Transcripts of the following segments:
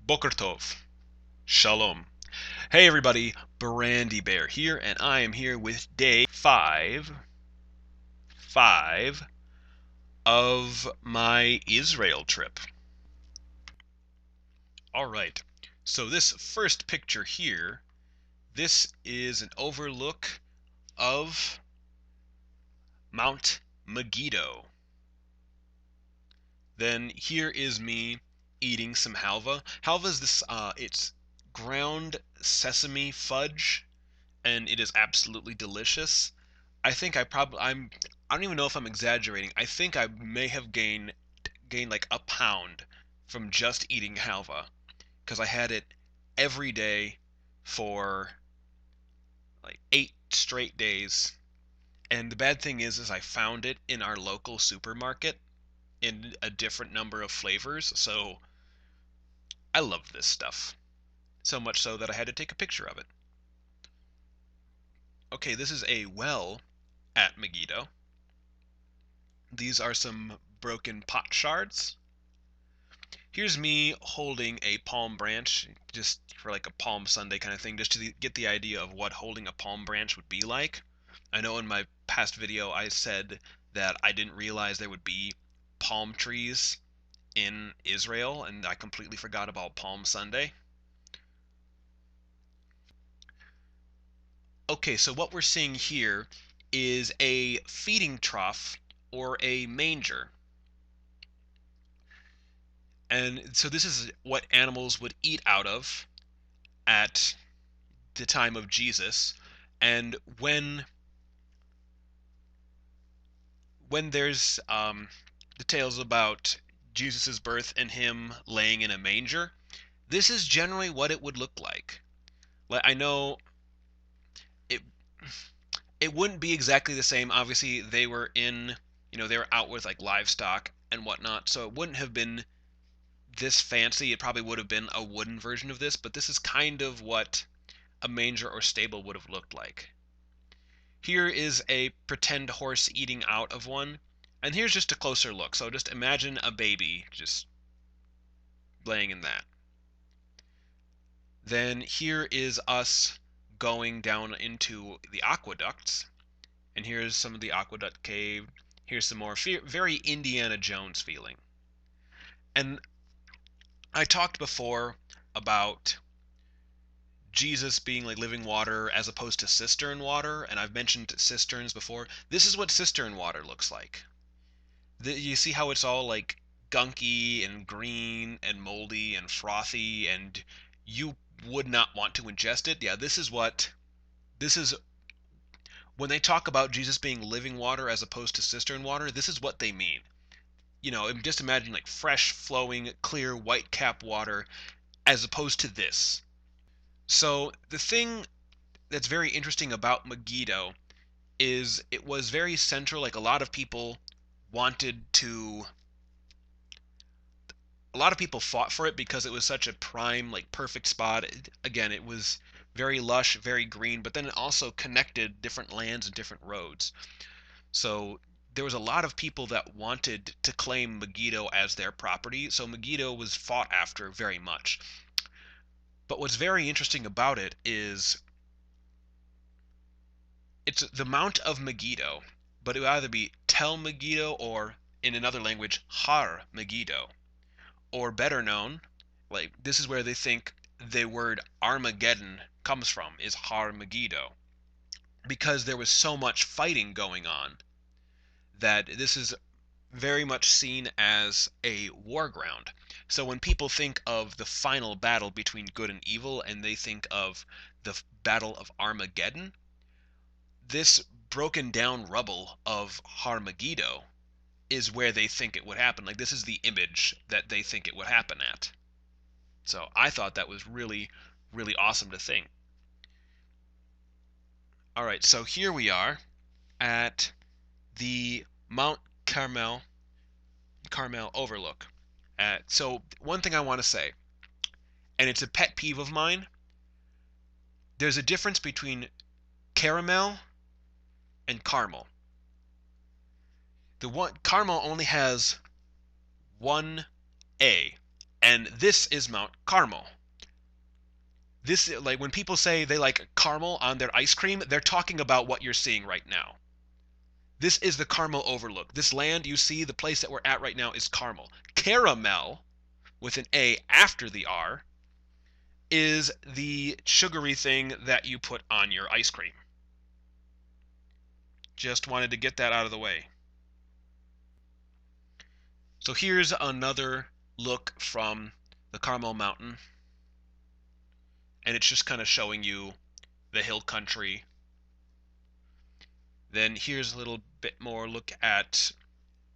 Boker Tov. Shalom. Hey everybody, Brandy Bear here, and I am here with day five of my Israel trip. Alright, so this first picture here, this is an overlook of Mount Megiddo. Then here is me eating some halva. Halva is this, it's ground sesame fudge, and it is absolutely delicious. I don't even know if I'm exaggerating. I think I may have gained like a pound from just eating halva because I had it every day for like 8 straight days. And the bad thing is I found it in our local supermarket in a different number of flavors. So I love this stuff. So much so that I had to take a picture of it. Okay, this is a well at Megiddo. These are some broken pot shards. Here's me holding a palm branch, just for like a Palm Sunday kind of thing, just to get the idea of what holding a palm branch would be like. I know in my past video I said that I didn't realize there would be palm trees in Israel, and I completely forgot about Palm Sunday. Okay, so what we're seeing here is a feeding trough or a manger. And so this is what animals would eat out of at the time of Jesus. And when there's details about Jesus' birth and him laying in a manger, this is generally what it would look like. I know it it wouldn't be exactly the same. Obviously, they were they were out with like livestock and whatnot, so it wouldn't have been this fancy. It probably would have been a wooden version of this, but this is kind of what a manger or stable would have looked like. Here is a pretend horse eating out of one, and here's just a closer look. So just imagine a baby just laying in that. Then here is us going down into the aqueducts, and here's some of the aqueduct cave. Here's some more very Indiana Jones feeling. And I talked before about Jesus being like living water as opposed to cistern water, and I've mentioned cisterns before. This is what cistern water looks like. You see how it's all like gunky and green and moldy and frothy, and you would not want to ingest it. Yeah, this is when they talk about Jesus being living water as opposed to cistern water, this is what they mean. Just imagine like fresh, flowing, clear, white cap water as opposed to this. So the thing that's very interesting about Megiddo is it was very central. Like wanted to a lot of people fought for it because it was such a prime, like perfect spot. Again, it was very lush, very green, but then it also connected different lands and different roads. So there was a lot of people that wanted to claim Megiddo as their property. So Megiddo was fought after very much. But what's very interesting about it is it's the Mount of Megiddo, but it would either be Tel Megiddo or, in another language, Har Megiddo. Or better known, like this is where they think the word Armageddon comes from, is Har Megiddo. Because there was so much fighting going on that this is very much seen as a war ground. So when people think of the final battle between good and evil and they think of the Battle of Armageddon, this broken down rubble of Har Megiddo is where they think it would happen. Like this is the image that they think it would happen at. So I thought that was really, really awesome to think. All right, so here we are at the Mount Carmel overlook. So one thing I want to say, and it's a pet peeve of mine, there's a difference between caramel and caramel. The one caramel only has one A, And this is Mount Carmel. This, like, when people say they like caramel on their ice cream, they're talking about what you're seeing right now. This is the Carmel Overlook. This land you see, the place that we're at right now, is Carmel. Caramel, with an A after the R, is the sugary thing that you put on your ice cream. Just wanted to get that out of the way. So here's another look from the Carmel Mountain. And it's just kind of showing you the hill country. Then here's a little bit more look at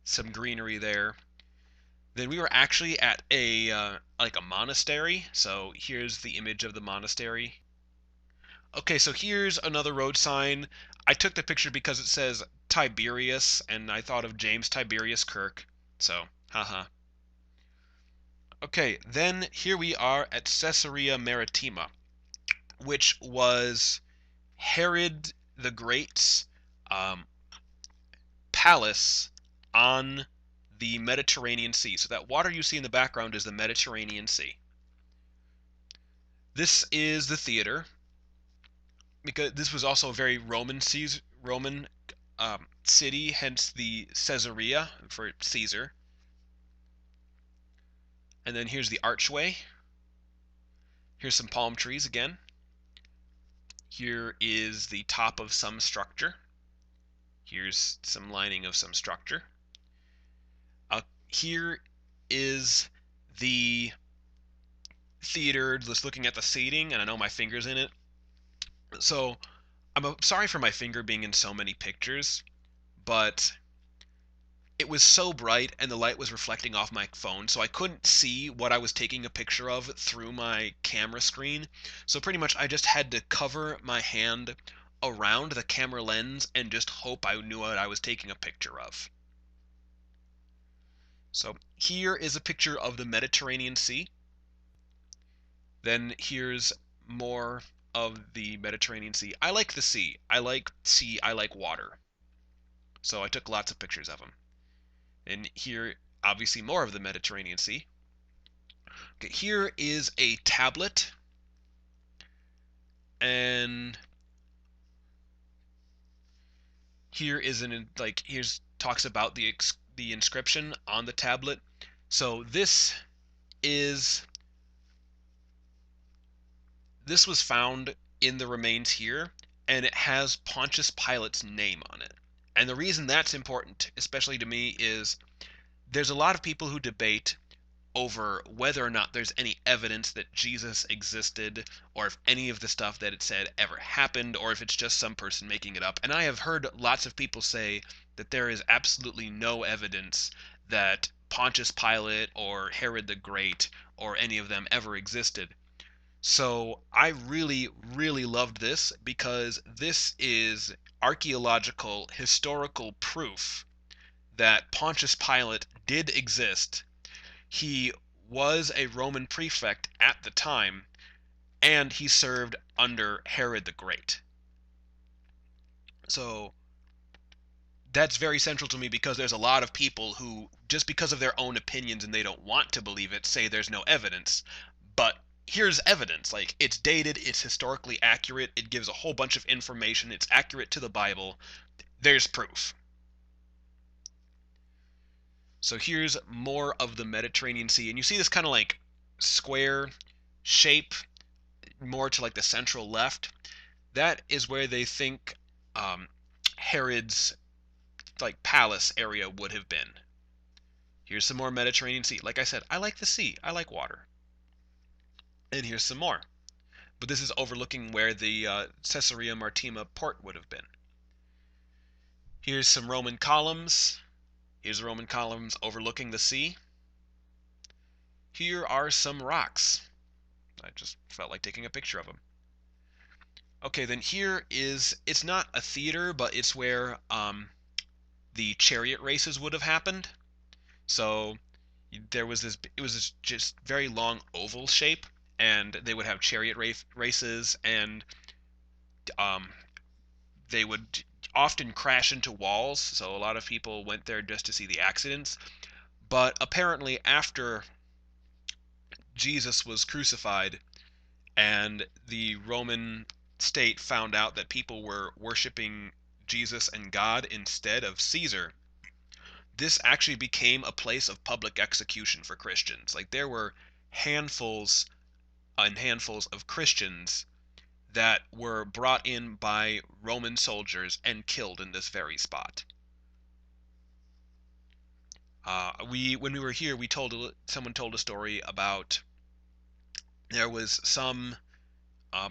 some greenery there. Then we were actually at a like a monastery. So here's the image of the monastery. Okay, so here's another road sign. I took the picture because it says Tiberius, and I thought of James Tiberius Kirk. So, haha. Okay, then here we are at Caesarea Maritima, which was Herod the Great's palace on the Mediterranean Sea. So that water you see in the background is the Mediterranean Sea. This is the theater, because this was also a very Roman city, hence the Caesarea for Caesar. And then here's the archway. Here's some palm trees again. Here is the top of some structure. Here's some lining of some structure. Here is the theater, just looking at the seating, and I know my finger's in it. So I'm sorry for my finger being in so many pictures, but it was so bright and the light was reflecting off my phone, so I couldn't see what I was taking a picture of through my camera screen. So pretty much I just had to cover my hand around the camera lens and just hope I knew what I was taking a picture of. So here is a picture of the Mediterranean Sea. Then here's more of the Mediterranean Sea. I like the sea. I like sea. I like water. So I took lots of pictures of them. And here, obviously, more of the Mediterranean Sea. Okay, here is a tablet. And here is here's talks about the inscription on the tablet. So this was found in the remains here, and it has Pontius Pilate's name on it. And the reason that's important, especially to me, is there's a lot of people who debate over whether or not there's any evidence that Jesus existed, or if any of the stuff that it said ever happened, or if it's just some person making it up. And I have heard lots of people say that there is absolutely no evidence that Pontius Pilate or Herod the Great or any of them ever existed. So I really, really loved this because this is archaeological, historical proof that Pontius Pilate did exist. He was a Roman prefect at the time, and he served under Herod the Great. So that's very central to me because there's a lot of people who, just because of their own opinions and they don't want to believe it, say there's no evidence. But here's evidence. Like, it's dated, it's historically accurate, it gives a whole bunch of information, it's accurate to the Bible. There's proof. So here's more of the Mediterranean Sea, and you see this kind of like square shape more to like the central left. That is where they think Herod's like palace area would have been. Here's some more Mediterranean Sea. Like I said, I like the sea. I like water. And here's some more. But this is overlooking where the Caesarea Maritima port would have been. Here's some Roman columns. Here's the Roman columns overlooking the sea. Here are some rocks. I just felt like taking a picture of them. Okay, then here is, it's not a theater, but it's where the chariot races would have happened. So there was this, it was this just very long oval shape, and they would have chariot races, and they would often crash into walls, so a lot of people went there just to see the accidents. But apparently after Jesus was crucified and the Roman state found out that people were worshiping Jesus and God instead of Caesar, this actually became a place of public execution for Christians. Like there were handfuls and handfuls of Christians that were brought in by Roman soldiers and killed in this very spot. When we were here, someone told a story about there was some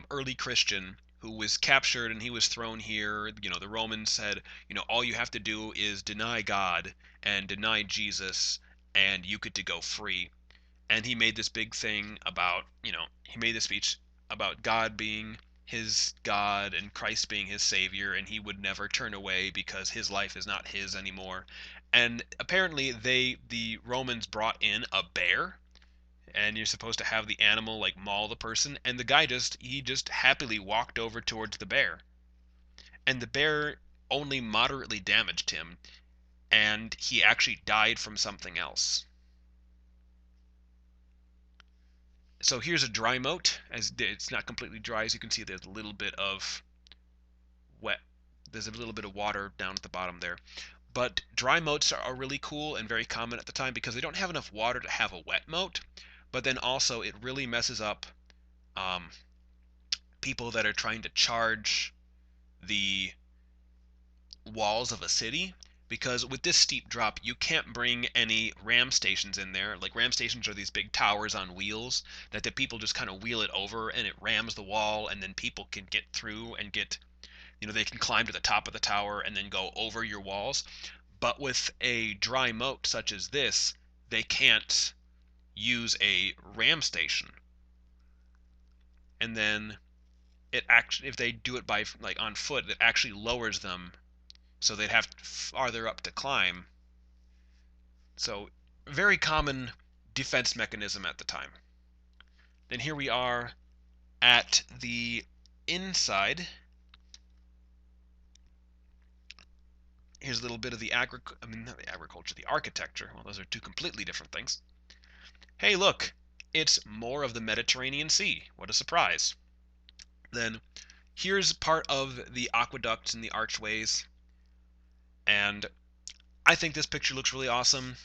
early Christian who was captured and he was thrown here. The Romans said, all you have to do is deny God and deny Jesus, and you get to go free. And he made this big thing about, he made this speech about God being his God and Christ being his Savior, and he would never turn away because his life is not his anymore. And apparently the Romans brought in a bear, and you're supposed to have the animal like maul the person, and the guy he just happily walked over towards the bear, and the bear only moderately damaged him, and he actually died from something else. So here's a dry moat. As it's not completely dry, as you can see, there's a little bit of wet. There's a little bit of water down at the bottom there. But dry moats are really cool and very common at the time because they don't have enough water to have a wet moat. But then also it really messes up people that are trying to charge the walls of a city, because with this steep drop you can't bring any ram stations in there. Like ram stations are these big towers on wheels that the people just kind of wheel it over and it rams the wall, and then people can get through and they can climb to the top of the tower and then go over your walls. But with a dry moat such as this, they can't use a ram station. And then it actually, if they do it by like on foot, it actually lowers them, so they'd have farther up to climb. So very common defense mechanism at the time. Then here we are at the inside. Here's a little bit of the the architecture. Well, those are two completely different things. Hey, look, it's more of the Mediterranean Sea. What a surprise. Then here's part of the aqueducts and the archways. And I think this picture looks really awesome.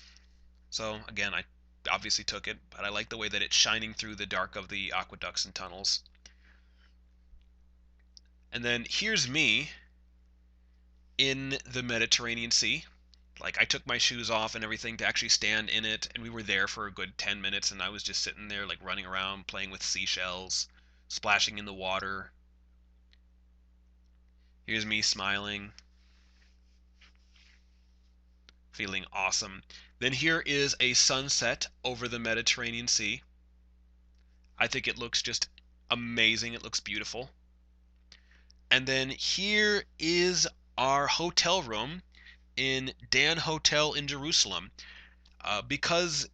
So again, I obviously took it, but I like the way that it's shining through the dark of the aqueducts and tunnels. And then here's me in the Mediterranean Sea. Like I took my shoes off and everything to actually stand in it, and we were there for a good 10 minutes, and I was just sitting there like running around playing with seashells, splashing in the water. Here's me smiling, feeling awesome. Then here is a sunset over the Mediterranean Sea. I think it looks just amazing. It looks beautiful. And then here is our hotel room in Dan Hotel in Jerusalem. Because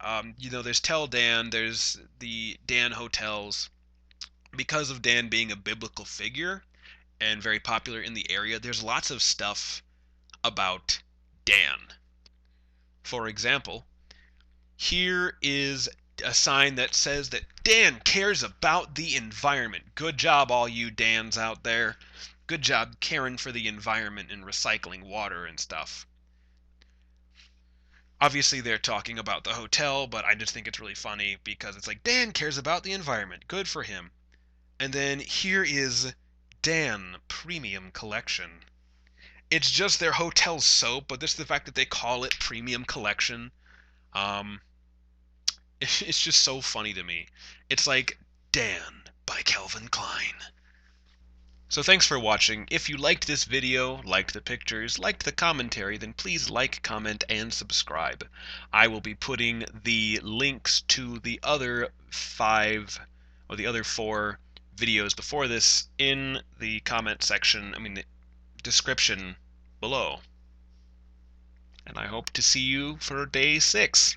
there's Tel Dan, there's the Dan hotels. Because of Dan being a biblical figure and very popular in the area, there's lots of stuff about Dan. For example, here is a sign that says that Dan cares about the environment. Good job, all you Dans out there. Good job caring for the environment and recycling water and stuff. Obviously, they're talking about the hotel, but I just think it's really funny because it's like, Dan cares about the environment. Good for him. And then here is Dan Premium Collection. It's just their hotel soap, but this is the fact that they call it Premium Collection. It's just so funny to me. It's like Dan by Calvin Klein. So thanks for watching. If you liked this video, liked the pictures, liked the commentary, then please like, comment, and subscribe. I will be putting the links to the other 4 videos before this in the comment section, the description below. And I hope to see you for day 6.